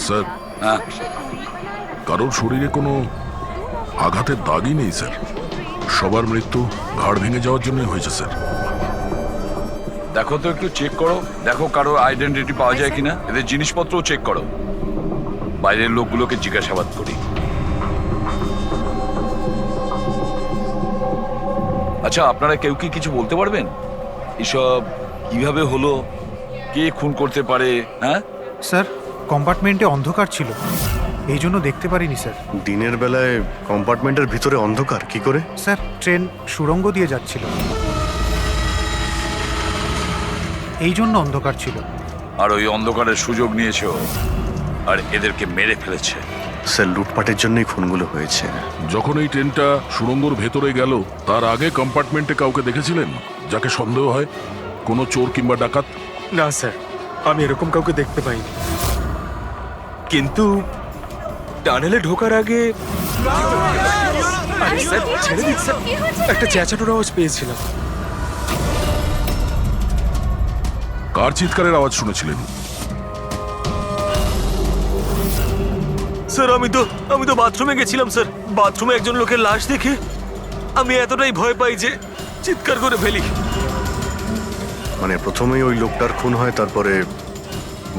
Sir, হ্যাঁ, কারোর শরীরে কোনো আঘাতের দাগই নেই স্যার। সবার মৃত্যু ঘাড় ভেঙে যাওয়ার জন্যই হয়েছে স্যার। দেখো তো একটু চেক করো, দেখো কারোর আইডেন্টিটি পাওয়া যায় কিনা। এদের জিনিসপত্রও চেক করো। বাইরের লোকগুলোকে জিজ্ঞাসাবাদ করি। আচ্ছা, আপনারা কেউ কি কিছু বলতে পারবেন? এসব কিভাবে হলো, কে খুন করতে পারে? হ্যাঁ স্যার, কম্পার্টমেন্টে অন্ধকার ছিল, এই জন্য দেখতে পারিনি স্যার। দিনের বেলায় কম্পার্টমেন্টের ভিতরে অন্ধকার কি করে? স্যার, ট্রেন সুড়ঙ্গ দিয়ে যাচ্ছিল, এই জন্য অন্ধকার ছিল। আর ওই অন্ধকারের সুযোগ নিয়েছো আর এদেরকে মেরে ফেলেছে। স্যার, লুটপাটের জন্যই খুনগুলো হয়েছে। যখন এই ট্রেনটা সুড়ঙ্গর ভেতরে গেল, তার আগে কম্পার্টমেন্টে কাউকে দেখেছিলেন যাকে সন্দেহ হয়? কোনো চোর কিংবা ডাকাত? না স্যার, আমি এরকম কাউকে দেখতে পাইনি। কিন্তু টানেলে ঢোকার আগে আরে স্যার, ছেড়ে দিন স্যার, একটা চেঁচানোর আওয়াজ পেয়েছিলাম। কার চিৎকারের আওয়াজ শুনেছিলেন? স্যার, আমি তো বাথরুমে গেছিলাম স্যার। বাথরুমে একজন লোকের লাশ দেখে আমি এতটাই ভয় পাই যে চিৎকার করে ফেলি। মানে প্রথমেই ওই লোকটার খুন হয়, তারপরে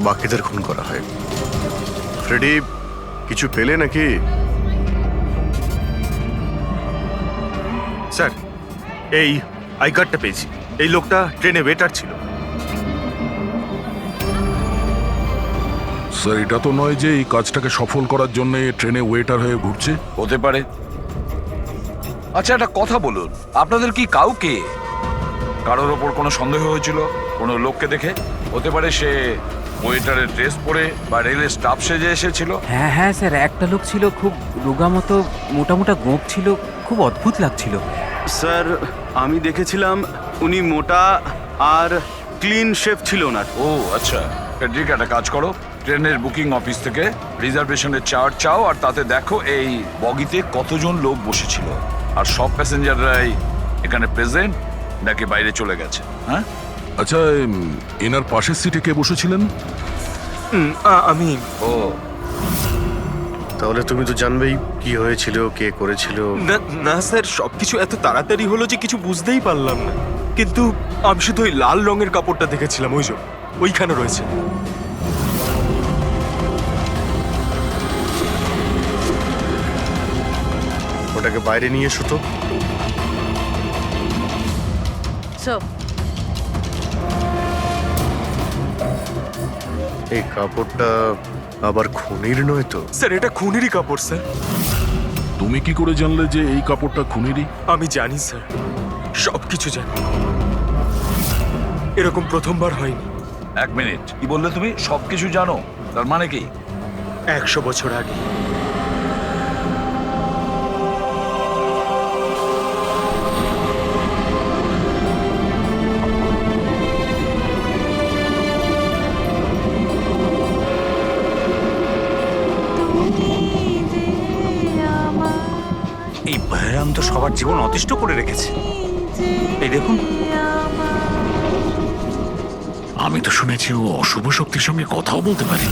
বাকিদের খুন করা হয়। ফ্রেডি, কিছু পেলে নাকি? স্যার, এই আই কার্ডটা পেয়েছি। এই লোকটা ট্রেনে ওয়েটার ছিল। স্যার, এটা তো নয় যে এই কাজটাকে সফল করার জন্য ট্রেনে ওয়েটার হয়ে ঘুরছে। হতে পারে। আচ্ছা, একটা কথা বলুন, আপনাদের কি কাউকে কারোর ওপর কোনো সন্দেহ হয়েছিল কোনো লোককে দেখে? হতে পারে সে ওয়েটারের ড্রেস পরে বা রেলের স্টাফ সেজে এসেছিল। হ্যাঁ হ্যাঁ স্যার, একটা লোক ছিল, খুব রোগা মতো, মোটা মোটা গোঁফ ছিল, খুব অদ্ভুত লাগছিল। স্যার, আমি দেখেছিলাম উনি মোটা আর ক্লিন শেভ ছিল ওনার। ও আচ্ছা, ফেডরিক, একটা কাজ করো, ট্রেনের বুকিং অফিস থেকে রিজার্ভেশনের চার্ট চাও আর তাতে দেখো এই বগিতে কতজন লোক বসেছিল আর সব প্যাসেঞ্জাররাই এখানে প্রেজেন্ট নাকি বাইরে চলে গেছে। হ্যাঁ, আচ্ছা, এনার পাশের সিটে কে বসেছিলেন? আমি ও তাহলে তুমি তো জানবেই কি হয়েছিল, কে করেছিল। না না স্যার, সবকিছু এত তাড়াতাড়ি হলো যে কিছু বুঝতেই পারলাম না। কিন্তু আমি শুধু ওই লাল রঙের কাপড়টা দেখেছিলাম, ওইখানে রয়েছে। ওটাকে বাইরে নিয়ে এসো তো। এই কাপড়টা আবার খুনির নয় তো? স্যার, এটা খুনেরই কাপড় স্যার। তুমি কি করে জানলে যে এই কাপড়টা খুনিরই? আমি জানি স্যার, সবকিছু জানি। এরকম প্রথমবার হয়নি। এক মিনিট, কি বললে তুমি? সবকিছু জানো? তার মানে কি? 100 বছর আগে এই বহরাম তো সবার জীবন অতিষ্ঠ করে রেখেছে। এই দেখুন, আমি তো শুনেছি ও অশুভ শক্তির সঙ্গে কথাও বলতে পারে।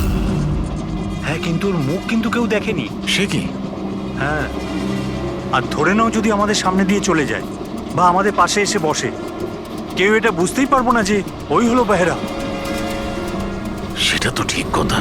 হ্যাঁ, কিন্তু ওর মুখ কিন্তু কেউ দেখেনি। সে কি? হ্যাঁ, আর ধরে নাও যদি আমাদের সামনে দিয়ে চলে যায় বা আমাদের পাশে এসে বসে, কেউ এটা বুঝতেই পারবো না যে ওই হলো বেহেরা। সেটা তো ঠিক কথা।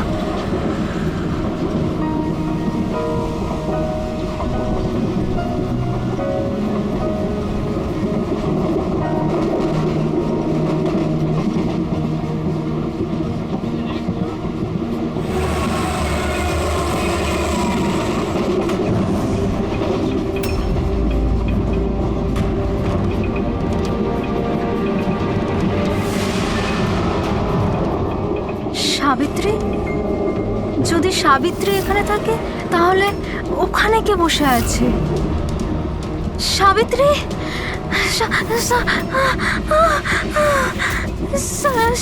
সাবিত্রী, যদি সাবিত্রী এখানে থাকে তাহলে ওখানে কে বসে আছে? সাবিত্রী, সাবিত্রী,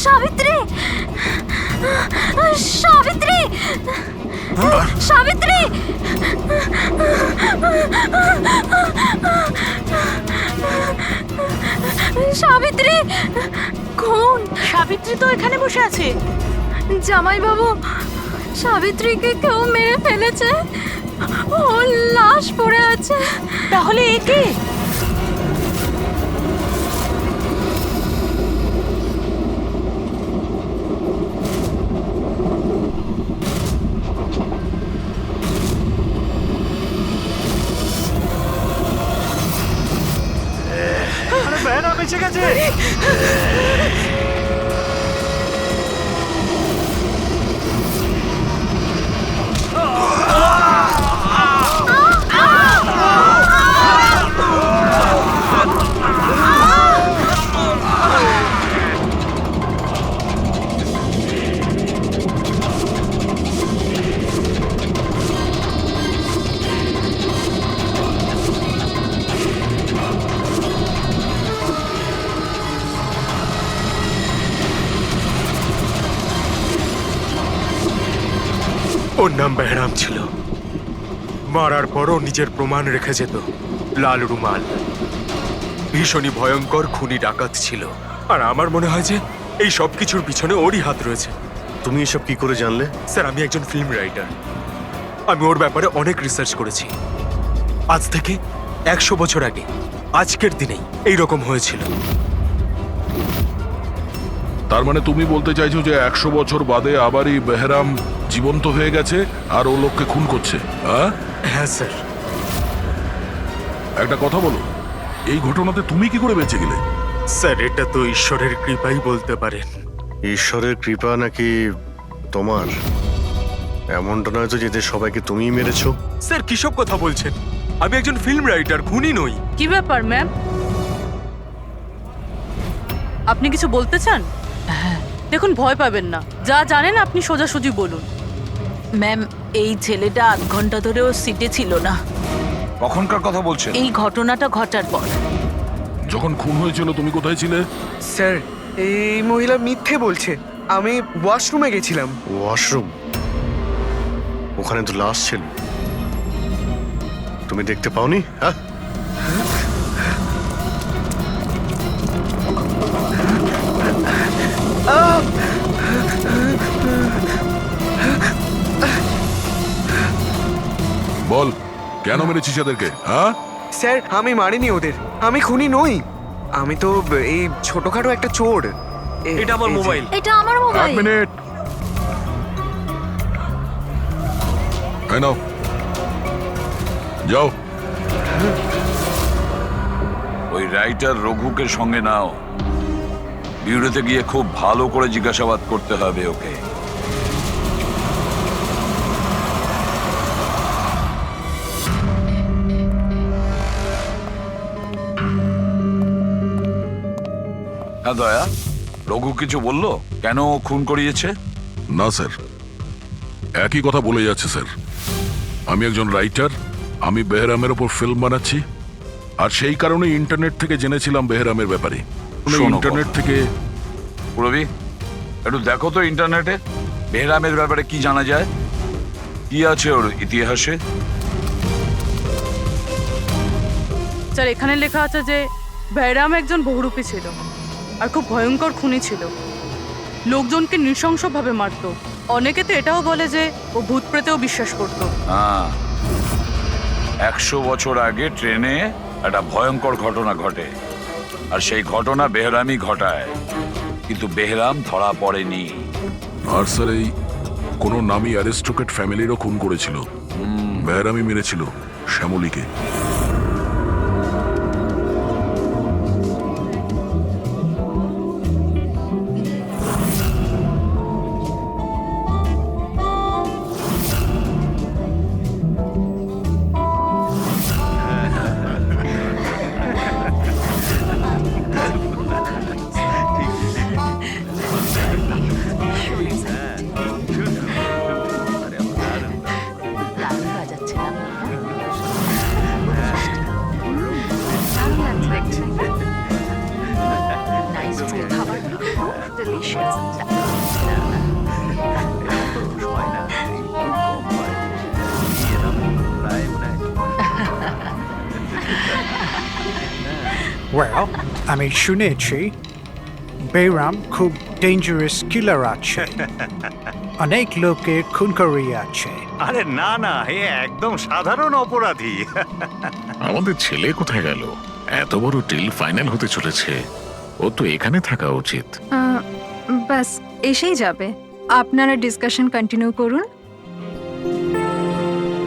সাবিত্রী, সাবিত্রী, সাবিত্রী, খুন। সাবিত্রী তো এখানে বসে আছে। জামাইবাবু, সাবিত্রীকে কেউ মেরে ফেলেছে। ওর লাশ পড়ে আছে। তাহলে একে আরে বেহরাম এসে গেছে। ওর নাম বেহরাম ছিল। মারার পরও নিজের প্রমাণ রেখে যেত, লাল রুমাল। ভীষণই ভয়ঙ্কর খুনি ডাকাত ছিল। আর আমার মনে হয় যে এই সব কিছুর পিছনে ওরই হাত রয়েছে। তুমি এসব কি করে জানলে? স্যার, আমি একজন ফিল্ম রাইটার। আমি ওর ব্যাপারে অনেক রিসার্চ করেছি। আজ থেকে 100 বছর আগে আজকের দিনেই এইরকম হয়েছিল। তার মানে তুমি বলতে চাইছো যে 100 বছর বাদে আবারই বেহরাম জীবন্ত হয়ে গেছে আর ও লোককে খুন করছে? হ্যাঁ হ্যাঁ স্যার। একটা কথা বলো, এই ঘটনাতে তুমি কি করে বেঁচে গেলে? স্যার, এটা তো ঈশ্বরের কৃপাই বলতে পারেন। ঈশ্বরের কৃপা নাকি তোমার? এমনটা নয় তো যে এদের সবাইকে তুমিই মেরেছো? স্যার, কিসব কথা বলছেন? আমি একজন ফিল্ম রাইটার, খুনি নই। কি ব্যাপার ম্যাম? আপনি কিছু বলতে চান? দেখুন, ভয় পাবেন না, যা জানেন আপনি সোজাসুজি বলুন। ম্যাম, এই ছেলেটা 8 ঘন্টা ধরে ওর সিটে ছিল না কখনকার কথা বলছেন? এই ঘটনাটা ঘটার পর। যখন খুন হয়েছিল তুমি কোথায় ছিলে? স্যার, এই মহিলা মিথ্যে বলছে। আমি ওয়াশরুমে গেছিলাম। ওয়াশরুম? ওখানে তো লাশ ছিল, তুমি দেখতে পাওনি? হ্যাঁ, বল, কেন মেরেছিস এদেরকে? হ্যাঁ স্যার, আমি মারিনি ওদের। আমি খুনি নই। আমি তো এই ছোটখাটো একটা চোর। এটা আমার মোবাইল। এটা আমার এক মোবাইল। মিনিট, এই নাও, যাও। ওই রাইটার রঘুকে সঙ্গে নাও। বিউরোতে গিয়ে খুব ভালো করে জিজ্ঞাসাবাদ করতে হবে ওকে। হ্যাঁ দয়া, রঘু কিছু বললো? কেন ও খুন করিয়েছে? না স্যার, একই কথা বলে যাচ্ছে স্যার। আমি একজন রাইটার, আমি বেহরামের ওপর ফিল্ম বানাচ্ছি, আর সেই কারণে ইন্টারনেট থেকে জেনেছিলাম বেহরামের ব্যাপারে। শোনো ইন্টারনেট কথা। থেকে রবি, একটু দেখো তো ইন্টারনেটে বেহরামের ব্যাপারে কি জানা যায়, কি আছে ওর ইতিহাসে। স্যার, এখানে লেখা আছে যে বেহরাম একজন বহুরূপী ছিল আর খুব ভয়ঙ্কর খুনি ছিল। লোকজনকে নৃশংসভাবে মারত। অনেকে তো এটাও বলে যে ও ভূত প্রেতেও বিশ্বাস করত। হ্যাঁ, 100 বছর আগে ট্রেনে একটা ভয়ঙ্কর ঘটনা ঘটে, আর সেই ঘটনা বেহরামই ঘটায়, কিন্তু বেহরাম ধরা পড়েনি। আর স্যার, এই কোনো নামী অ্যারিস্টোক্রেট ফ্যামিলিরও খুন করেছিল। বেহরামই মেরেছিল শ্যামলীকে। Well, আমি শুনেছি বেহরাম খুব ডেঞ্জারাস কিলার আছে। অনেক লোকে খুন করিয়াছে। আরে না না, এ একদম সাধারণ অপরাধী। আমাদের ছেলে কোথায় গেল? এত বড় ডিল ফাইনাল হতে চলেছে, ও তো এখানে থাকা উচিত। ব্যাস এসেই যাবে, আপনারা ডিসকাশন কন্টিনিউ করুন।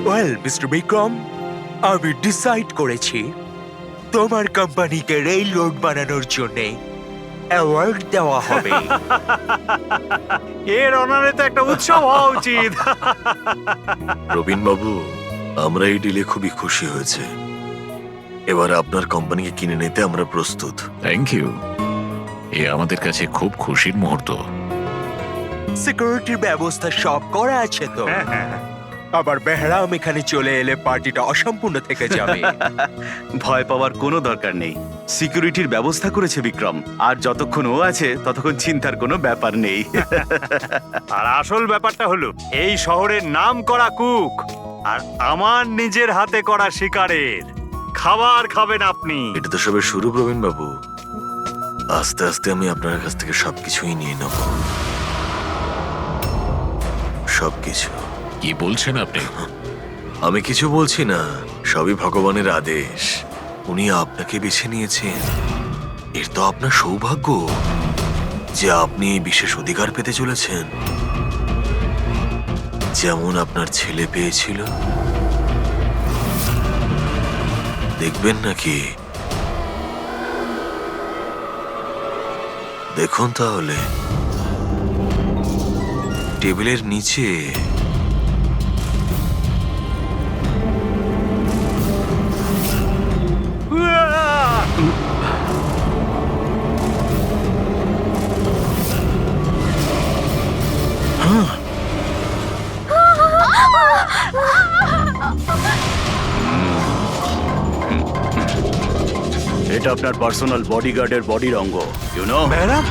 ওয়েল মিস্টার বিক্রম, আমি ডিসাইড করেছি তোমার কোম্পানিকে রেল রোড বানানোর জন্য অ্যাওয়ার্ড দেওয়া হবে। এর অনারে তো একটা উৎসব হওয়া উচিত। রবিন বাবু, আমরা এই ডিলে খুবই খুশি হয়েছে। এবার আপনার কোম্পানিকে কিনে নিতে আমরা প্রস্তুত। থ্যাংক ইউ, এ আমাদের কাছে খুব খুশির মুহূর্ত। সিকিউরিটির ব্যবস্থা সব করা আছে তো? আবার বেহরাম এখানে চলে এলে পার্টিটা অসম্পূর্ণ থেকে যাবে। ভয় পাওয়ার কোনো দরকার নেই, সিকিউরিটির ব্যবস্থা করেছে বিক্রম, আর যতক্ষণ ও আছে ততক্ষণ চিন্তার কোনো ব্যাপার নেই। আর আসল ব্যাপারটা হলো, এই শহরের নাম করা কুক আর আমার নিজের হাতে করা শিকারের খাবার খাবেন আপনি। এটা তো সবে শুরু প্রবীণ বাবু, আস্তে আস্তে আমি আপনার কাছ থেকে সবকিছুই নিয়ে নেব, সবকিছু। কি বলছেন আপনি? আমি কিছু বলছি না, সবই ভগবানের আদেশ। উনি আপনাকে বেছে নিয়েছেন, এর তো আপনার সৌভাগ্য যে আপনি এই বিশেষ অধিকার পেতে চলেছেন, যেমন আপনার ছেলে পেয়েছিল। দেখবেন নাকি? দেখুন তাহলে, টেবিলের নিচে এটা আপনার পার্সোনাল বডিগার্ডের বডির অঙ্গ, ইউ নো। ম্যাডাম,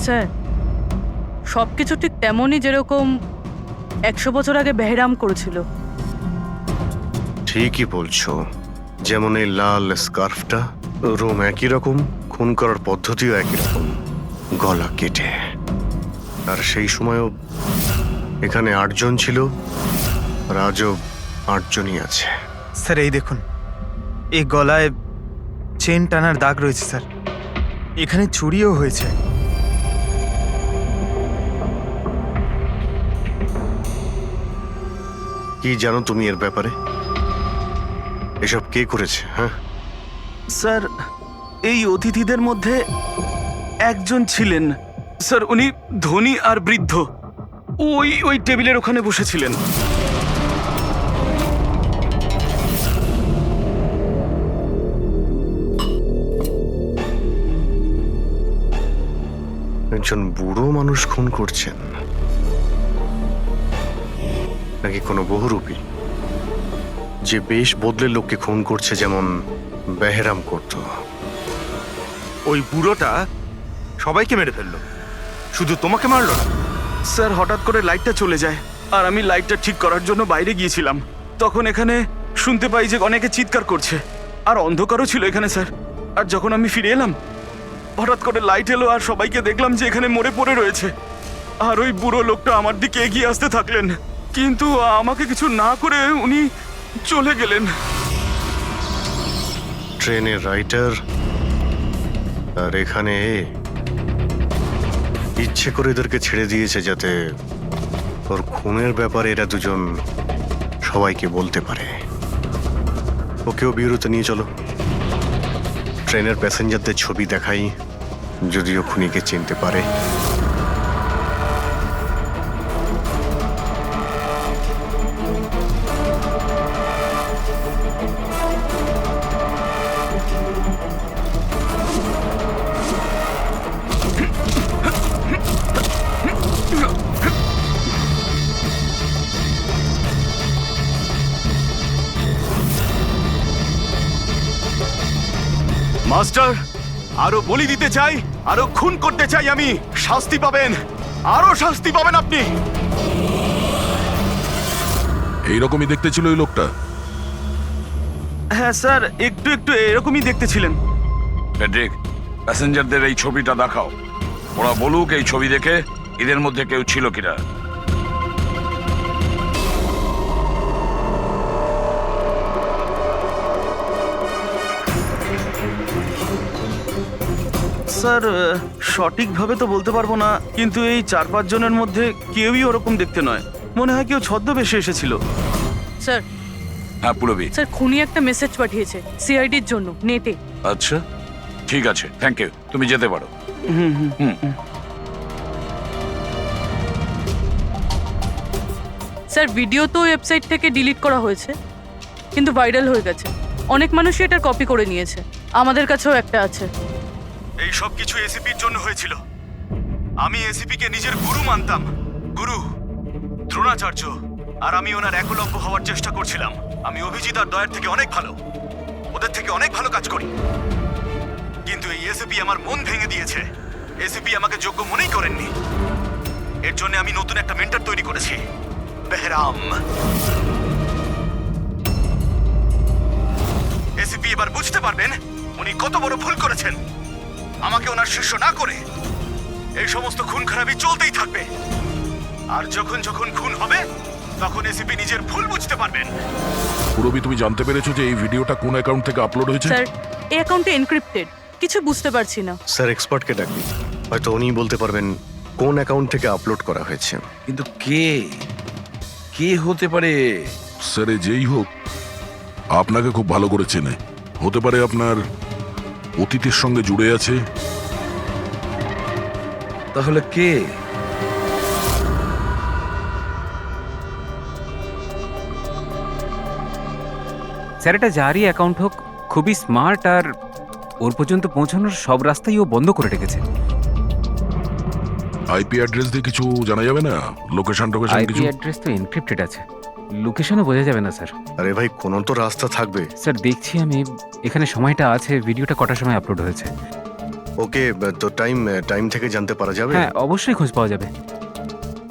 স্যার, সব কিছু ঠিক তেমনই যেরকম 100 বছর আগে বেহরাম করেছিল। ঠিকই বলছো, যেমন এই লাল স্কার্ফটা, রুম একই রকম, খুন করার পদ্ধতিও একই রকম, গলা কেটে। আর সেই সময়ও এখানে 8 জন ছিল, আর আজও 8 জনই আছে। স্যার এই দেখুন, এই গলায় চেন টানার দাগ রয়েছে স্যার, এখানে চুরিও হয়েছে। কি জানো তুমি এর ব্যাপারে? এসব কে করেছে? হ্যাঁ স্যার, এই অতিথিদের মধ্যে একজন ছিলেন স্যার, উনি ধনী আর বৃদ্ধ, ওই টেবিলের ওখানে বসেছিলেন। একজন বুড়ো মানুষ খুন করছেন, নাকি কোনো বহুরূপী যে বেশ বদলে লোককে খুন করছে, যেমন বেহরাম করত? ওই বুড়োটা সবাইকে মেরে ফেললো, শুধু তোমাকে মারলো না। স্যার, হঠাৎ করে লাইটটা চলে যায়, আর আমি লাইটটা ঠিক করার জন্য বাইরে গিয়েছিলাম। তখন এখানে শুনতে পাই যে অনেকে চিৎকার করছে, আর অন্ধকারও ছিল এখানে স্যার। আর যখন আমি ফিরে এলাম, হঠাৎ করে লাইট এলো, আর সবাইকে দেখলাম যে এখানে মরে পড়ে রয়েছে। আর ওই বুড়ো লোকটা আমার দিকে এগিয়ে আসতে থাকলেন, কিন্তু আমাকে কিছু না করে উনি চলে গেলেন। ট্রেনের রাইটার আর এখানে ইচ্ছে করে এদেরকে ছেড়ে দিয়েছে, যাতে ওর খুনের ব্যাপারে এরা দুজন সবাইকে বলতে পারে। ওকেও বিউরোতে নিয়ে চলো, ট্রেনের প্যাসেঞ্জারদের ছবি দেখাই, যদিও খুনিকে চিনতে পারে। মাস্টার, আরো বলি দিতে চাই, আরো খুন করতে চাই আমি। শাস্তি পাবেন, আরো শাস্তি পাবেন আপনি। এইরকমই দেখতে ছিল ওই লোকটা। হ্যাঁ স্যার, একটু একটু এরকমই দেখতে ছিলেন। ফেডরিক, প্যাসেঞ্জারদের এই ছবিটা দেখাও। ওরা বলুক এই ছবি দেখে এদের মধ্যে কেউ ছিল কিনা। স্যার, সঠিকভাবে তো বলতে পারবো না, কিন্তু এই 4-5 জনের মধ্যে কেউই ওরকম দেখতে নয়। মনে হয় কেউ ছদ্মবেশে এসেছিল। স্যার, হ্যাঁ পুরবি। স্যার খুনি একটা মেসেজ পাঠিয়েছে সিআইডির জন্য নেটে। আচ্ছা, ঠিক আছে, থ্যাংক ইউ, তুমি যেতে পারো। স্যার ভিডিও তো ওয়েবসাইট থেকে ডিলিট করা হয়েছে, কিন্তু ভাইরাল হয়ে গেছে। অনেক মানুষই এটার কপি করে নিয়েছে। আমাদের কাছেও একটা আছে। এই সব কিছু এসিপির জন্য হয়েছিল। আমি এসিপি কে নিজের গুরু মানতাম, গুরু দ্রোণাচার্য। আর আমি ওনার একলব্য হওয়ার চেষ্টা করছিলাম। আমি অভিজিৎ আর দয়ের থেকে অনেক ভালো, ওদের থেকে অনেক ভালো কাজ করি। কিন্তু এই এসিপি আমার মন ভেঙে দিয়েছে। এসিপি আমাকে যোগ্য মনেই করেননি। এর জন্য আমি নতুন একটা মেন্টর তৈরি করেছি, বেহরাম। এসিপি এবার বুঝতে পারবেন উনি কত বড় ভুল করেছেন। আমাকে ওনার শিষ্য না করে এই সমস্ত খুন খারাপি চলতেই থাকবে। আর যখন যখন খুন হবে তখন এসিপি নিজের ভুল বুঝতে পারবেন। পুরবি, তুমি জানতে পেরেছো যে এই ভিডিওটা কোন অ্যাকাউন্ট থেকে আপলোড হয়েছে? স্যার, এই অ্যাকাউন্টে এনক্রিপ্টেড, কিছু বুঝতে পারছি না। স্যার, এক্সপার্টকে ডাকবি, হয়তো উনিই বলতে পারবেন কোন অ্যাকাউন্ট থেকে আপলোড করা হয়েছে। কিন্তু কে কে হতে পারে? স্যার, এ যেই হোক আপনাকে খুব ভালো করে চেনে। হতে পারে আপনার অতীতের সঙ্গে জুড়ে আছে। তাহলে কে? স্যার, এটা যারই অ্যাকাউন্ট হোক, খুবই স্মার্ট, আর ওর পর্যন্ত পৌঁছানোর সব রাস্তাই ও বন্ধ করে রেখেছে। আইপি অ্যাড্রেস দিয়ে কিছু জানা যাবে না? লোকেশন টোকেশন আইপি কিছু? অ্যাড্রেস তো এনক্রিপ্টেড আছে, লোকেশনও বোঝা যাবে না স্যার। আরে ভাই, কোনো তো রাস্তা থাকবে। স্যার দেখছি আমি, এখানে সময়টা আছে, ভিডিওটা কটার সময় আপলোড হয়েছে। ওকে, তো টাইম থেকে জানতে পারা যাবে? হ্যাঁ, অবশ্যই খোঁজ পাওয়া যাবে।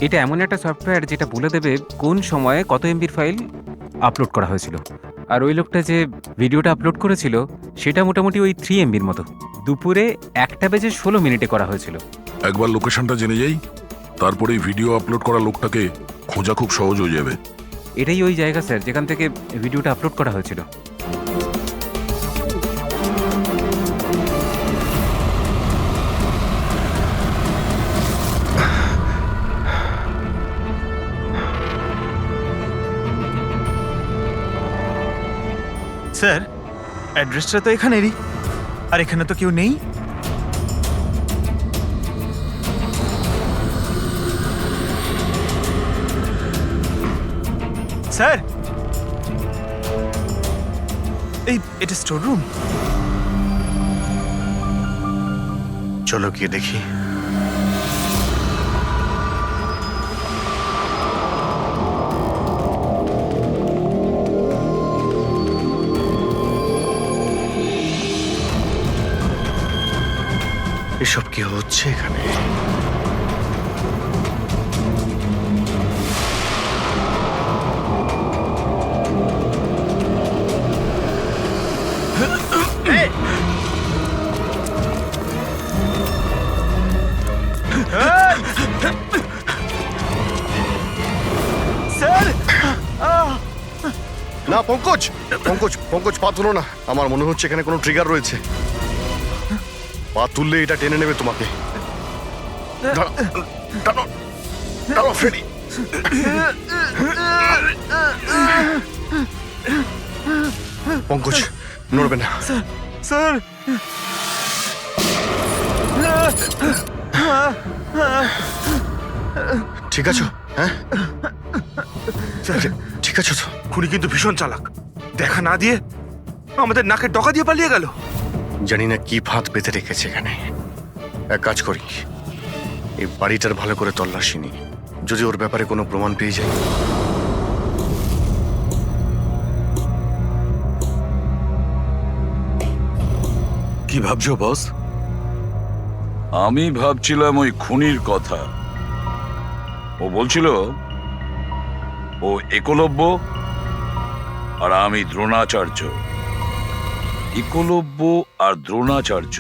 এটা এমন একটা সফটওয়্যার যেটা বলে দেবে কোন সময়ে কত এমবির ফাইল আপলোড করা হয়েছিল। আর ওই লোকটা যে ভিডিওটা আপলোড করেছিল সেটা মোটামুটি ওই 3 এমবির মতো। দুপুরে 1:16 করা হয়েছিল। একবার লোকেশনটা জেনে যাই, তারপরে ভিডিও আপলোড করা লোকটাকে খোঁজা খুব সহজ হয়ে যাবে। এটাই ওই জায়গা স্যার যেখান থেকে ভিডিওটা আপলোড করা হয়েছিল। স্যার, অ্যাড্রেসটা তো এখানেরই, আর এখানে তো কেউ নেই। স্যার, এটা স্টোর রুম। চলো গিয়ে দেখি। এসব কি হচ্ছে এখানে? স্যার, না, পঙ্কজ পঙ্কজ পঙ্কজ, পা তুলো না। আমার মনে হচ্ছে এখানে কোনো ট্রিগার রয়েছে। পা তুললে এটা টেনে নেবে তোমাকে। দাঁড়াও ফ্রেডি। পঙ্কজ, নড়বে না। স্যার, ঠিক আছো? হ্যাঁ, ঠিক আছো তো? খুনি কিন্তু ভীষণ চালাক। দেখা না দিয়ে আমাদের নাকের ডগা দিয়ে পালিয়ে গেল। জানি না কি ফাঁদ পেতে রেখেছে এখানে। এক কাজ করি, এই বাড়িটার ভালো করে তল্লাশি নিই, যদি ওর ব্যাপারে কোনো প্রমাণ পেয়ে যাই। কি ভাবছো বস? আমি ভাবছিলাম ওই খুনির কথা। ও বলছিল ও একলব্য আর আমি দ্রোণাচার্য। একলব্য আর দ্রোণাচার্য।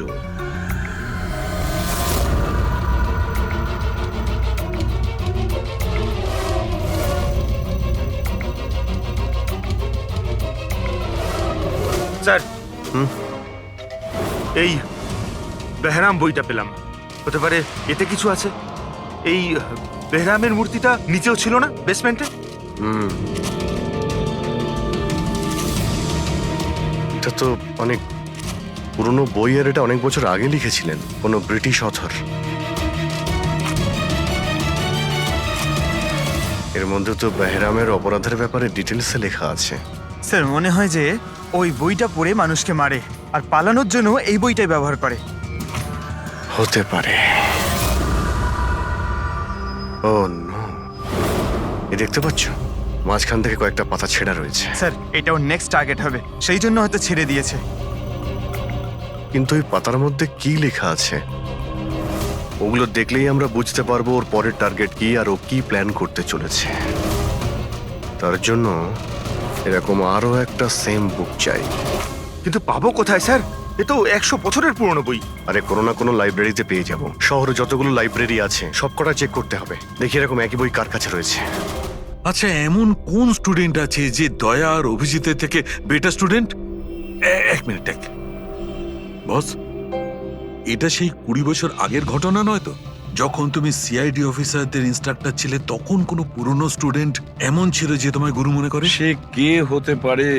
স্যার এই বেহরাম বইটা পেলাম, হতে পারে এতে কিছু আছে। এই বেহরামের মূর্তিটা নিচেও ছিল না বেসমেন্টে? এটা তো অনেক পুরনো বই, আর এটা অনেক বছর আগে লিখেছিলেন কোনো ব্রিটিশ অথর। এর মধ্যে তো বেহরামের অপরাধের ব্যাপারে ডিটেলসে লেখা আছে। স্যার মনে হয় যে ওই বইটা পড়ে মানুষকে মারে আর পালানোর জন্য এই বইটাই ব্যবহার করে। হতে পারে। ও নো, এ দেখতে পাচ্ছ মাঝখান থেকে কয়েকটা পাতা ছেঁড়া রয়েছে। স্যার এটা ওর নেক্সট টার্গেট হবে, সেই জন্য হয়তো ছেড়ে দিয়েছে। কিন্তু ওই পাতার মধ্যে কি লেখা আছে ওগুলো দেখলেই আমরা বুঝতে পারবো ওর পরের টার্গেট কি আর ও কি প্ল্যান করতে চলেছে। তার জন্য এরকম আরো একটা সেম বুক চাই। কিন্তু পাবো কোথায় স্যার? এ তো 100 বছরের পুরনো বই। আরে কোনো না কোনো লাইব্রেরিতে পেয়ে যাব। শহরে যতগুলো লাইব্রেরি আছে সবকটা চেক করতে হবে, দেখি এরকম একই বই কার কাছে রয়েছে। আচ্ছা, এমন কোন স্টুডেন্ট আছে যে দয়া আর অভিজিতের থেকে বেটার স্টুডেন্ট? এক মিনিট বস, এটা সেই 20 বছর আগের ঘটনা নয় তো? যখন তুমি সিআইডি অফিসারদের ইনস্ট্রাক্টর ছিলে তখন কোনো পুরনো স্টুডেন্ট এমন ছিল যে তোমায় গুরু মনে করে? সে কে হতে পারে?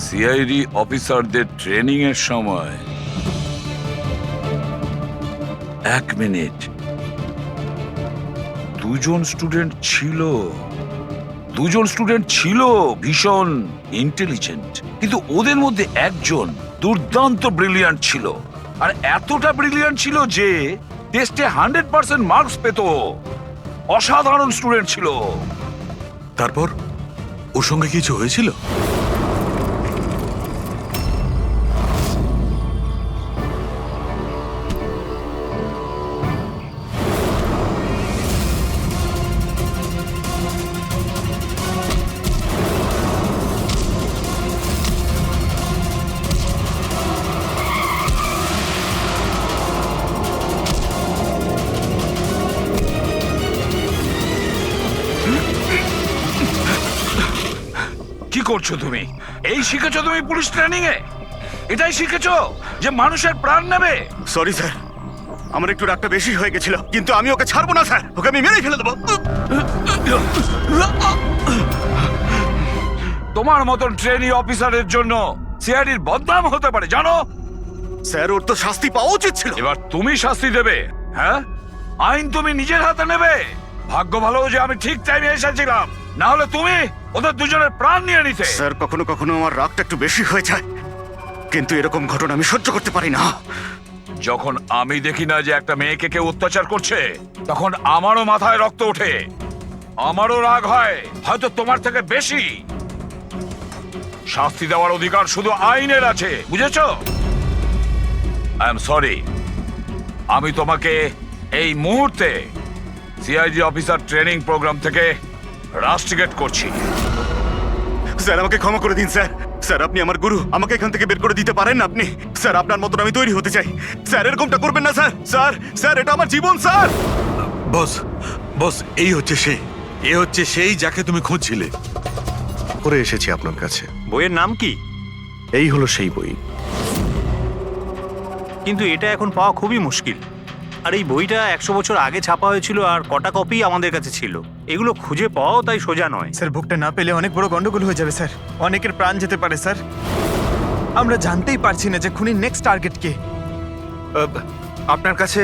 সিআইডি অফিসারদের ট্রেনিং এর সময়। এক মিনিট, দুজন স্টুডেন্ট ছিল ভীষণ ইন্টেলিজেন্ট, কিন্তু ওদের মধ্যে একজন দুর্দান্ত ব্রিলিয়ান্ট ছিল। আর এতটা ব্রিলিয়ান্ট ছিল যে টেস্টে 100% মার্কস পেত। অসাধারণ স্টুডেন্ট ছিল। তারপর ওর সঙ্গে কিছু হয়েছিল? কি করছো তুমি? এই শিখেছো তুমি পুলিশ ট্রেনিং এ? এটাই শিখেছো যে মানুষের প্রাণ নেবে? সরি স্যার, আমার একটু রাগটা বেশি হয়ে গেছিল, কিন্তু আমি ওকে ছাড়বো না স্যার, ওকে আমি মেরেই ফেলে দেবো। তোমার মতন ট্রেনি অফিসারের জন্য সিআইডির বদনাম হতে পারে, জানো? স্যার ওর তো শাস্তি পাওয়া উচিত ছিল। এবার তুমি শাস্তি দেবে। হ্যাঁ, আইন তুমি নিজের হাতে নেবে। ভাগ্য ভালো যে আমি ঠিক টাইমে এসেছিলাম, না হলে তুমি ওদের দুজনের প্রাণ নিয়ে নিতে। স্যার কখনো কখনো আমার রাগটা একটু বেশি হয়ে যায়, কিন্তু এরকম ঘটনা আমি সহ্য করতে পারি না। যখন আমি দেখি না যে একটা মেয়েকে কেউ অত্যাচার করছে, তখন আমারও মাথায় রক্ত ওঠে, আমারও রাগ হয়, হয়তো তোমার থেকে বেশি। শাস্তি দেওয়ার অধিকার শুধু আইনের আছে, বুঝেছো? আই এম সরি, আমি তোমাকে এই মুহূর্তে সিআইডি অফিসার ট্রেনিং প্রোগ্রাম থেকে রাস্টিকেট করছি। স্যার আমাকে ক্ষমা করে দিন স্যার। স্যার আপনি আমার গুরু, আমাকে এখান থেকে বের করে দিতে পারেন না আপনি? স্যার আপনার মতন আমি তৈরি হতে চাই। স্যার এরকমটা করবেন না স্যার। স্যার স্যার এটা আমার জীবন স্যার। বস এই হচ্ছে সেই যাকে তুমি খুঁজছিলে। পরে এসেছি আপনার কাছে। বইয়ের নাম কি? এই হলো সেই বই। কিন্তু এটা এখন পাওয়া খুবই মুশকিল। আর এই বইটা 100 বছর আগে ছাপা হয়েছিল, আর কটা কপি আমাদের কাছে ছিল। এগুলো খুঁজে পাওয়াও তাই সোজা নয়। স্যার বুকটা না পেলে অনেক বড় গন্ডগোল হয়ে যাবে স্যার, অনেকের প্রাণ যেতে পারে স্যার। আমরা জানতেই পারছি না যে খুনির নেক্সট টার্গেট কে। আপনার কাছে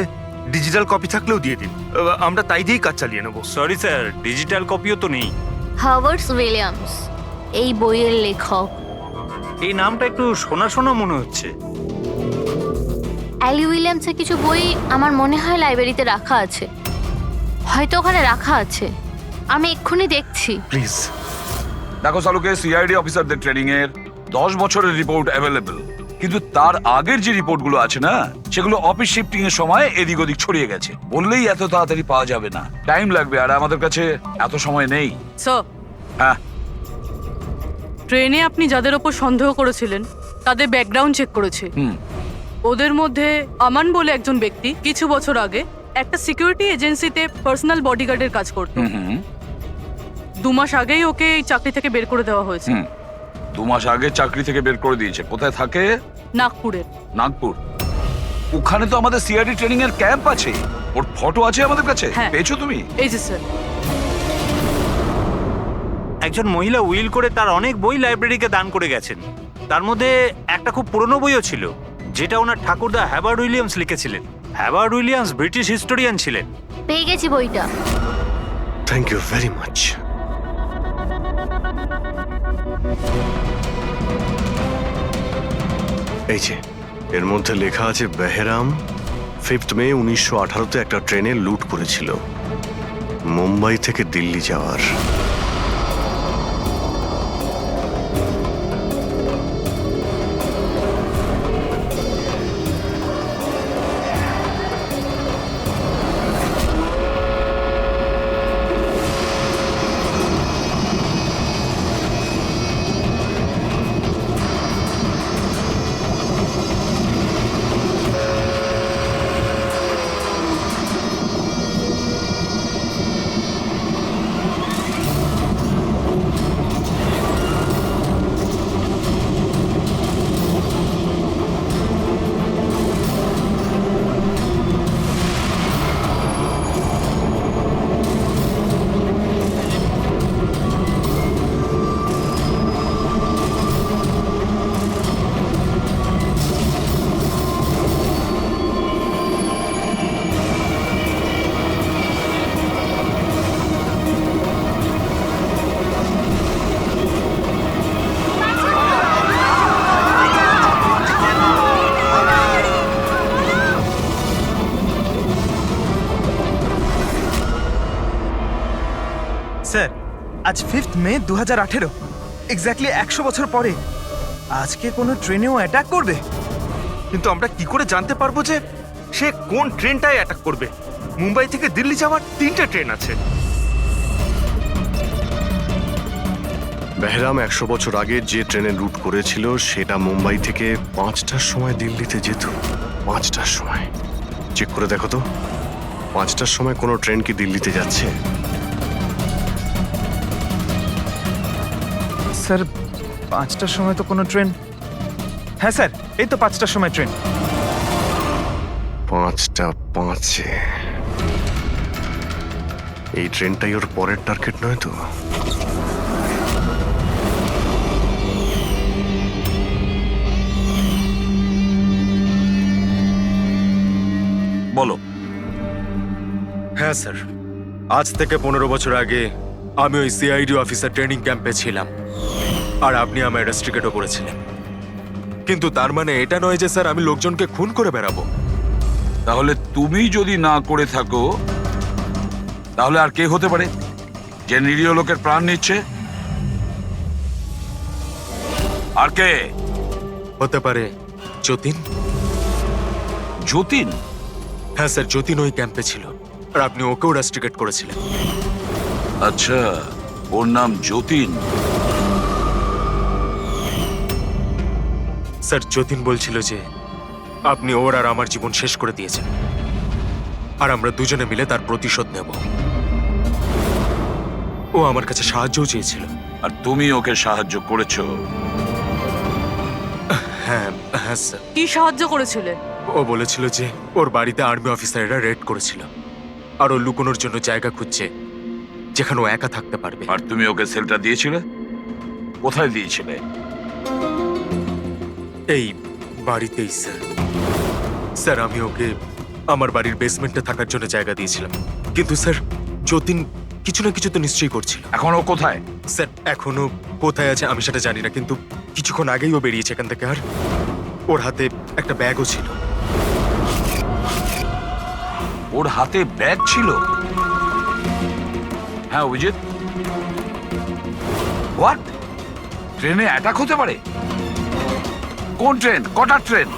ডিজিটাল কপি থাকলেও দিয়ে দিন, আমরা তাই দিয়েই কাজ চালিয়ে নেব। সরি স্যার, ডিজিটাল কপিও তো নেই। হাওয়ার্ড উইলিয়ামস এই বইয়ের লেখক। এই নামটা একটু শোনা শোনা মনে হচ্ছে। অ্যালি উইলিয়ামসের কিছু বই আমার মনে হয় লাইব্রেরিতে রাখা আছে, হয়তো ওখানে রাখা আছে। আমি এক্ষুনি দেখছি। প্লিজ দেখো সালুকে, সিআইডি অফিসারদের ট্রেনিং এর 10 বছরের রিপোর্ট অ্যাভেলেবল। কিন্তু তার আগের যে রিপোর্টগুলো আছে না, সেগুলো অফিস শিফটিং এর সময় এদিক ওদিক ছড়িয়ে গেছে। বললেই এত তাড়াতাড়ি পাওয়া যাবে না, টাইম লাগবে, আর আমাদের কাছে এত সময় নেই। স্যার, হ্যাঁ, ট্রেনে আপনি যাদের ওপর সন্দেহ করেছিলেন তাদের ব্যাকগ্রাউন্ড চেক করেছে। ওদের মধ্যে আমান বলে একজন ব্যক্তি কিছু বছর আগে একটা সিকিউরিটি এজেন্সিতে পার্সোনাল বডিগার্ডের কাজ করত। 2 মাস আগেই ওকে এই চাকরি থেকে বের করে দেওয়া হয়েছে। 2 মাস আগে চাকরি থেকে বের করে দিয়েছে। কোথায় থাকে? নাগপুরে। নাগপুর? ওখানে তো আমাদের সিআরডি ট্রেনিং এর ক্যাম্প আছে, ওর ফটো আছে আমাদের কাছে। পেয়েছো তুমি? এই যে স্যার। একজন মহিলা উইল করে তার অনেক বই লাইব্রেরিকে দান করে গেছেন। তার মধ্যে একটা খুব পুরনো বইও ছিল, যেটা ওনার ঠাকুরদা হ্যাবার্ড উইলিয়ামস লিখেছিলেন। হ্যাবার্ড উইলিয়ামস ব্রিটিশ হিস্টোরিয়ান ছিলেন। পেয়ে গেছি বইটা। Thank you very much. এই যে এর মধ্যে লেখা আছে বেহরাম 5 মে 1918-তে একটা ট্রেনে লুট করেছিল মুম্বাই থেকে দিল্লি যাওয়ার। স্যার, আজ 5 মে 2018, এক্স্যাক্টলি 100 বছর পরে আজকে কোনো ট্রেনেও অ্যাটাক করবে। কিন্তু আমরা কি করে জানতে পারবো যে সে কোন ট্রেনটায় অ্যাটাক করবে? মুম্বাই থেকে দিল্লি যাওয়ার 3টে ট্রেন আছে। বেহরাম 100 বছর আগে যে ট্রেনে লুট করেছিল সেটা মুম্বাই থেকে 5টার সময় দিল্লিতে যেত। 5টার সময় চেক করে দেখো তো, 5টার সময় কোনো ট্রেন কি দিল্লিতে যাচ্ছে? স্যার, 5টার সময় তো কোনো ট্রেন। হ্যাঁ স্যার, এই তো 5টার সময় ট্রেন। 5টা 5-এ এই ট্রেনটাই ওর পরের টার্গেট নয় তো? বলো। হ্যাঁ স্যার, আজ থেকে 15 বছর আগে আমি ওই সিআইডি অফিসার ট্রেনিং ক্যাম্পে ছিলাম, আর আপনি আমায় রেস্ট্রিকেটও করেছিলেন। কিন্তু তার মানে এটা নয় যে স্যার আমি লোকজনকে খুন করে বেড়াবো। তাহলে তুমি যদি না করে থাকো, তাহলে আর কে হতে পারে যে নিরীহ লোকের প্রাণ নিচ্ছে? আর কে হতে পারে? যতীন। যতীন? হ্যাঁ স্যার, যতীন ওই ক্যাম্পে ছিল, আর আপনি ওকেও রেস্ট্রিকেট করেছিলেন। আচ্ছা, ওর নাম যতীন? স্যার, যতীন বলছিল যে আপনি ওর আর আমার জীবন শেষ করে দিয়েছেন, আর আমরা দুজনে মিলে তার প্রতিশোধ নেব। ও আমার কাছে সাহায্যও চেয়েছিল। আর তুমি ওকে সাহায্য করেছো? হ্যাঁ হ্যাঁ স্যার। কি সাহায্য করেছিলে? ও বলেছিল যে ওর বাড়িতে আর্মি অফিসাররা রেড করেছিল, আর ও লুকোনোর জন্য জায়গা খুঁজছে যেখানে ও একা থাকতে পারবে। আর তুমি ওকে সেলটা দিয়েছিলে? কোথায় দিয়েছিলে? এই বাড়িতেই স্যার। স্যার, আমি ওকে আমার বাড়ির বেসমেন্টে থাকার জন্য জায়গা দিয়েছিলাম, কিন্তু স্যার যতীন কিছু না কিছু তো নিশ্চয়ই করছিল। এখন ও কোথায়? স্যার, এখনো কোথায় আছে আমি সেটা জানি না, কিন্তু কিছুক্ষণ আগেই ও বেরিয়েছে এখান থেকে, আর ওর হাতে একটা ব্যাগও ছিল। ওর হাতে ব্যাগ ছিল? হ্যাঁ অভিজিৎ, হোয়াট? ট্রেনে অ্যাটাক হতে পারে? কোন ট্রেন? কটার ট্রেন?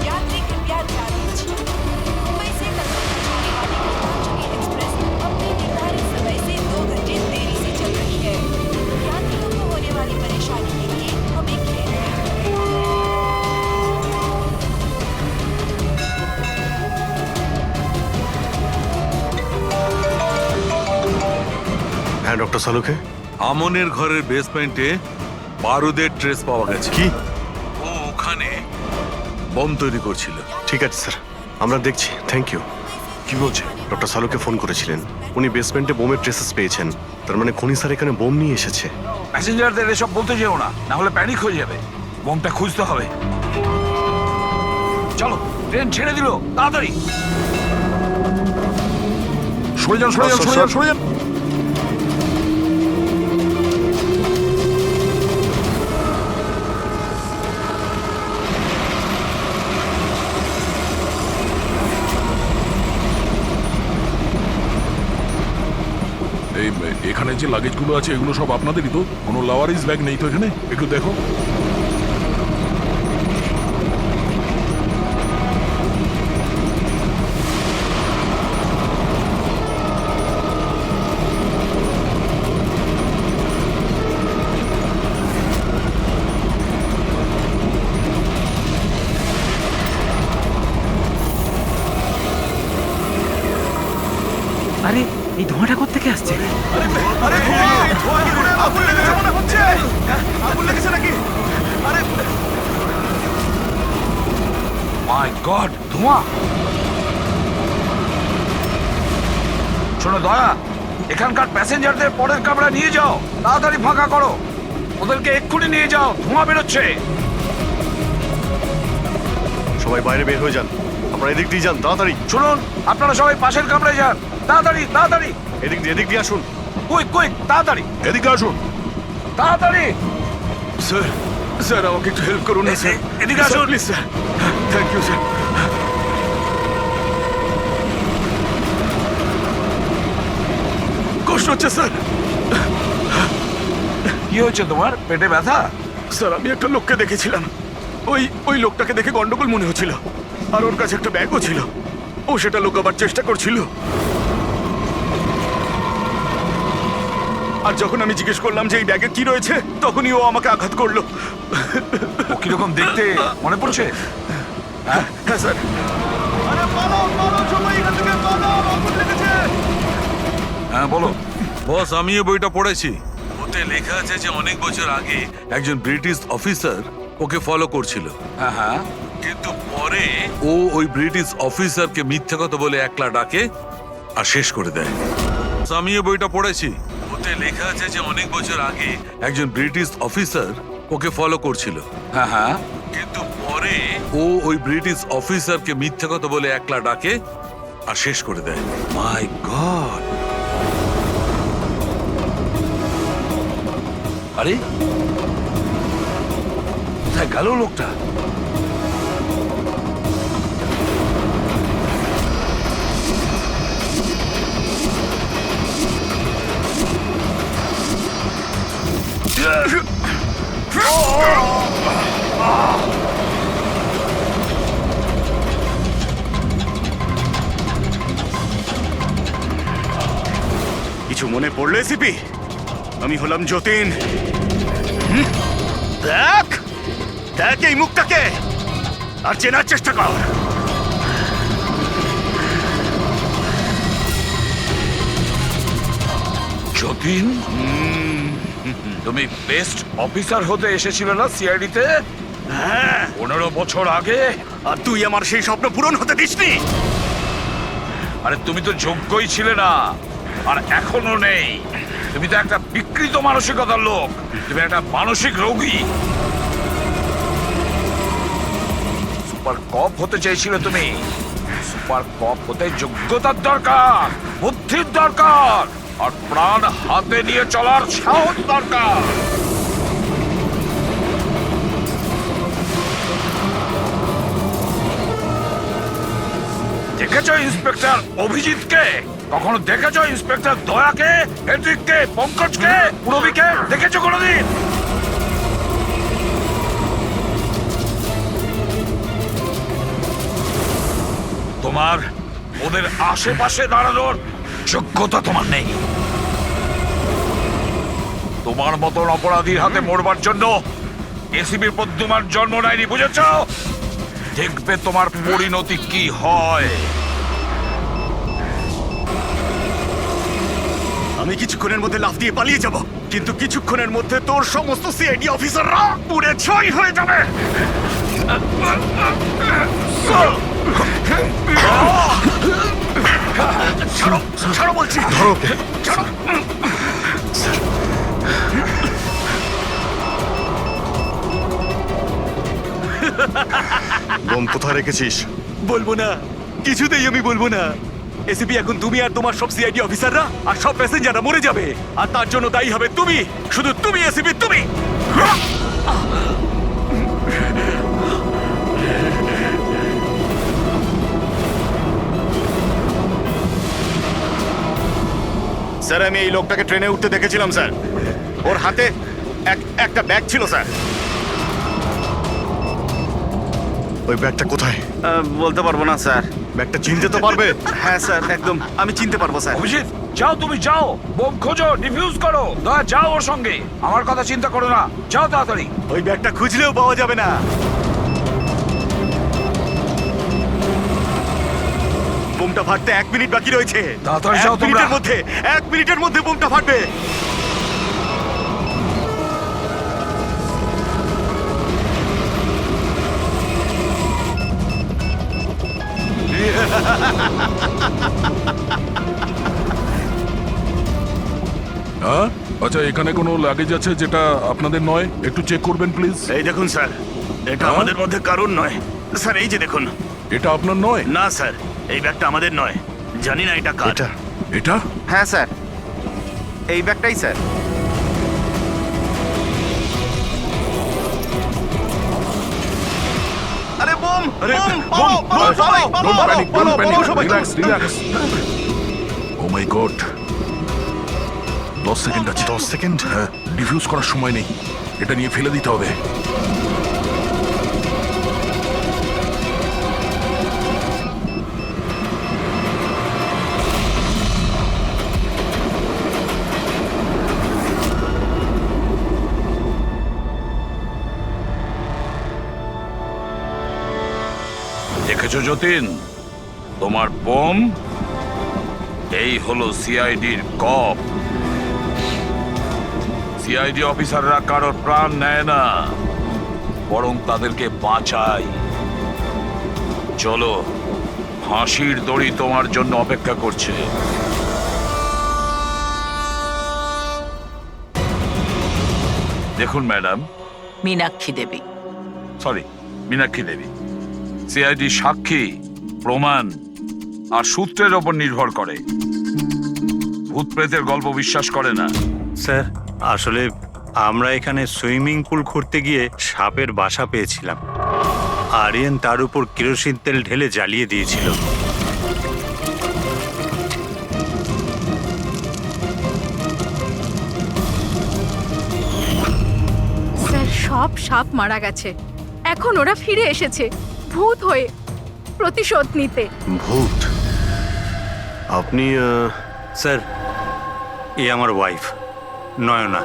यात्री कृपया ध्यान दीजिए। मुंबई से कलकत्ता जाने वाली गीतांजलि एक्सप्रेस अपने निर्धारित समय से 2 घंटे देरी से चल रही है। यात्रियों को होने वाली परेशानी के लिए हमें खेद है। হ্যাঁ ডক্টর সালুকে। আমনের ঘরের বেসমেন্টে বারুদের ট্রেস পাওয়া গেছে। কি? ও ওখানে বোম তৈরি করছিল। ঠিক আছে স্যার, আমরা দেখছি। Thank you. কি বলছে? ডক্টর সালুকে ফোন করেছিলেন, উনি বেসমেন্টে বোমের ট্রেসেস পেয়েছেন। তার মানে খনি স্যার এখানে বোম নিয়ে এসেছে। প্যাসেঞ্জারদের এসব বলতে যেও না, না হলে প্যানিক হয়ে যাবে। বোমটা খুঁজতে হবে। চলো, ট্রেন ছেড়ে দিল, তাড়াতাড়ি। সরে যান, সরে যান, সরে যান, সরে যান। এই এখানে যে লাগেজগুলো আছে এগুলো সব আপনাদেরই তো? কোনো লাওয়ারিজ ব্যাগ নেই তো এখানে? একটু দেখো। আরে এই ধোঁয়াটা কোত্থেকে আসছে? মাই গড, ধোঁয়া! শোনো দয়া, এখানকার প্যাসেঞ্জারদের পরের কামরা নিয়ে যাও, তাড়াতাড়ি ফাঁকা করো। ওদেরকে এক্ষুনি নিয়ে যাও, ধোঁয়া বেরোচ্ছে। সবাই বাইরে বের হয়ে যান, আপনারা এদিক দিয়ে যান তাড়াতাড়ি। শুনুন, আপনারা সবাই পাশের কামরায় যান, তাড়াতাড়ি তাড়াতাড়ি। এদিক দিয়ে আসুন। কুইক কুইক, তাড়াতাড়ি এদিকে আসুন। তাড়াতাড়ি। স্যার, স্যার আমাকে একটু হেল্প করুন না স্যার। এদিকে আসুন please sir. Thank you sir. কষ্ট হচ্ছে স্যার। কি হয়েছে তোমার? পেটে ব্যথা? স্যার আমি একটা লোককে দেখেছিলাম, ওই লোকটাকে দেখে গন্ডগোল মনে হচ্ছিল। আর ওর কাছে একটা ব্যাগও ছিল, ও সেটা লুকাবার চেষ্টা করছিল। আর যখন আমি জিজ্ঞেস করলাম যে এই ব্যাগে কি রয়েছে, তখনই ও আমাকে আঘাত করলো। ও কিরকম দেখতে মনে পড়ছে? হ্যাঁ স্যার। হ্যাঁ বলো। বস, আমি এই বইটা পড়েছি। ওতে লেখা আছে যে অনেক বছর আগে একজন ব্রিটিশ অফিসার ওকে ফলো করছিল। হ্যাঁ হ্যাঁ। কিন্তু পরে ও ওই ব্রিটিশ অফিসারকে মিথ্যা কথা বলে একলা ডাকে আর শেষ করে দেয়। আমি এই বইটা পড়েছি। ওতে লেখা আছে যে অনেক বছর আগে একজন ব্রিটিশ অফিসার ওকে ফলো করছিল। হ্যাঁ হ্যাঁ। কিন্তু পরে ও ওই ব্রিটিশ অফিসারকে মিথ্যা কথা বলে একলা ডাকে আর শেষ করে দেয়। মাই গড! আরে কোথায় গেল লোকটা? কিছু মনে পড়লে সিপি? আমি হলাম যতীন। দেখ দেখ এই মুখটাকে, আর চেনার চেষ্টা কর। যতীন, তুমি বেস্ট অফিসার হতে এসেছিলে না সিআইডিতে? হ্যাঁ, 15 বছর আগে। আর তুই আমার সেই স্বপ্ন পূরণ হতে দিসনি। আরে তুমি তো যোগ্যই ছিলে না, আর এখনো নেই। তুমি তো একটা বিকৃত মানসিকতার লোক, তুমি একটা মানসিক রোগী। সুপার কপ হতে চাইছিলে তুমি, প্রপার কপ হতে যোগ্যতার দরকার, বুদ্ধির দরকার, আর প্রাণ হাতে নিয়ে চলার সাহস দরকার। দেখেছো ইন্সপেক্টর অভিজিৎকে? কখনো দেখেছো ইন্সপেক্টর দয়াকে, হেড্রিককে, পঙ্কজকে, পুরবীকে? দেখেছো কোনোদিন? তোমার ওদের আশেপাশে দাঁড়ানোর যোগ্যতা তোমার নেই। তোমার মতন অপরাধীর হাতে মরবার জন্য এসিবি পদ্মমার জন্ম নেয়নি, বুঝেছ? দেখবে তোমার পরিণতি কি হয়। আমি কিছুক্ষণের মধ্যে লাফ দিয়ে পালিয়ে যাব, কিন্তু কিছুক্ষণের মধ্যে তোর সমস্ত সিআইডি অফিসাররা পুড়ে ছাই হয়ে যাবে। ছাড়ো, ছাড়ো বলছি, ধরো, ছাড়ো। বোম কোথায় রেখেছিস? বলবো না, কিছুতেই আমি বলবো না। এসিপি এখন তুমি আর তোমার সব সিআইডি অফিসাররা আর সব প্যাসেঞ্জাররা মরে যাবে, আর তার জন্য দায়ী হবে তুমি, শুধু তুমি এসিপি, তুমি। স্যার, আমি এই লোকটাকে ট্রেনে উঠতে দেখেছিলাম স্যার। ওর হাতে একটা ব্যাগ ছিল স্যার। ওই ব্যাগটা কোথায়? বলতে পারবো না স্যার। ব্যাগটা চিনতে তো পারবে? হ্যাঁ স্যার, একদম আমি চিনতে পারবো স্যার। অভিজিৎ, যাও, তুমি যাও, বোম খোঁজো, ডিফিউজ করো। দয়া, যাও ওর সঙ্গে, আমার কথা চিন্তা করো না, যাও তাড়াতাড়ি। ওই ব্যাগটা খুঁজলেও পাওয়া যাবে না। বোমটা ফাটতে 1 মিনিট বাকি রয়েছে। তাড়াতাড়ি যাও 1 তোমরা। মিনিটের মধ্যে, 1 মিনিটের মধ্যে বোমটা ফাটবে। হ্যাঁ, আচ্ছা, এখানে কোনো লাগেজ আছে যেটা আপনাদের নয়? একটু চেক করবেন প্লিজ। এই দেখুন স্যার, এটা হ্যাঁ? আমাদের মধ্যে কারণ নয় স্যার। এই যে দেখুন। এটা আপনার নয়? না স্যার, এই ব্যাগটা আমাদের নয়। জানি না এটা কার। এটা? হ্যাঁ স্যার, এই ব্যাগটাই স্যার। আরে বোম, আরে বোম, বোম, পালাও, পালাও, Don't পালাও, panic, পালাও, don't panic. পালাও সবাই। Relax, relax. Oh my God. 10 second আছে। 10 সেকেন্ড? হ্যাঁ, ডিফিউজ করার সময় নেই, এটা নিয়ে ফেলে দিতে হবে। দেখেছো যতীন, তোমার বোম, এই হলো সিআইডির কপ। সিআইডি অফিসাররা কারোর প্রাণ নেয় না, বরং তাদেরকে বাঁচায়। চলো, ফাঁসির দড়ি তোমার জন্য অপেক্ষা করছে। দেখুন ম্যাডাম, মীনাক্ষী দেবী। সরি, মীনাক্ষী দেবী। সিআইডি সাক্ষী, প্রমাণ আর সূত্রের ওপর নির্ভর করে, ভূত প্রেতের গল্প বিশ্বাস করে না। স্যার, আসলে আমরা এখানে সুইমিং পুল খুঁড়তে গিয়ে সাপের বাসা পেয়েছিলাম। আরিয়ান তার উপর কেরোসিন তেল ঢেলে জ্বালিয়ে দিয়েছিল। স্যার, সব সাপ মারা গেছে, এখন ওরা ফিরে এসেছে ভূত হয়ে প্রতিশোধ নিতে। ভূত? আপনি স্যার, এ আমার ওয়াইফ নয়না।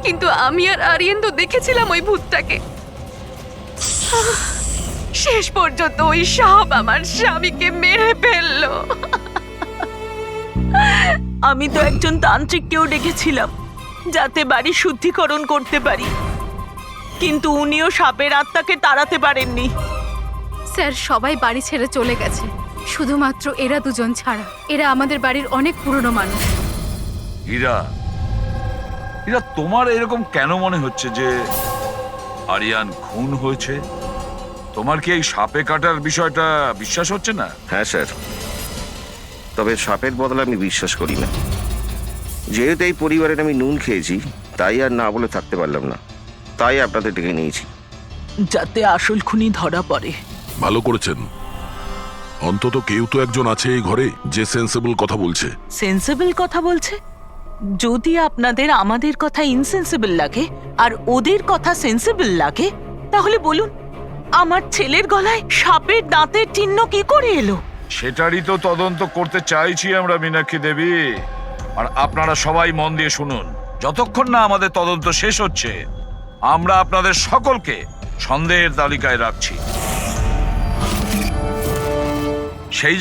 কিন্তু আমি আর আরিয়ান তো দেখেছিলাম ওই ভূতটাকে। শেষ পর্যন্ত ওই সাপ আমার স্বামীকে মেরে ফেললো। আমি তো একজন তান্ত্রিককেও ডেকেছিলাম যাতে বাড়ি শুদ্ধিকরণ করতে পারি, কিন্তু উনিও সাপের আত্মাকে তাড়াতে পারেননি। স্যার, সবাই বাড়ি ছেড়ে চলে গেছে, শুধুমাত্র এরা দুজন ছাড়া। এরা আমাদের বাড়ির অনেক পুরনো মানুষ। হীরা, তোমার এরকম কেন মনে হচ্ছে যে আরিয়ান খুন হয়েছে? তোমার কি এই সাপে কাটার বিষয়টা বিশ্বাস হচ্ছে না? হ্যাঁ স্যার, তবে সাপের বদলে আমি বিশ্বাস করি না। যেহেতু এই পরিবারের আমি নুন খেয়েছি, তাই আর না বলে থাকতে পারলাম না, তাই আপনাদের ডেকে নিয়েছি। যাতে আসল খুনি ধরা পড়ে। ভালো করেছেন। অন্তত কেউ তো একজন আছে এই ঘরে যে সেন্সেবল কথা বলছে। সেন্সিবল কথা বলছে? যদি আপনাদের আমাদের কথা ইনসেন্সিবল লাগে আর ওদের কথা সেন্সিবল লাগে, তাহলে বলুন আমার ছেলের গলায় সাপের দাঁতের চিহ্ন কি করে এলো? সেটারই তো তদন্ত করতে চাইছি আমরা, মীনাক্ষী দেবী। আর আপনারা সবাই মন দিয়ে শুনুন, যতক্ষণ না আমাদের তদন্ত শেষ হচ্ছে আমরা আপনাদের সকলকে সন্দেহের তালিকায় রাখছি। সেই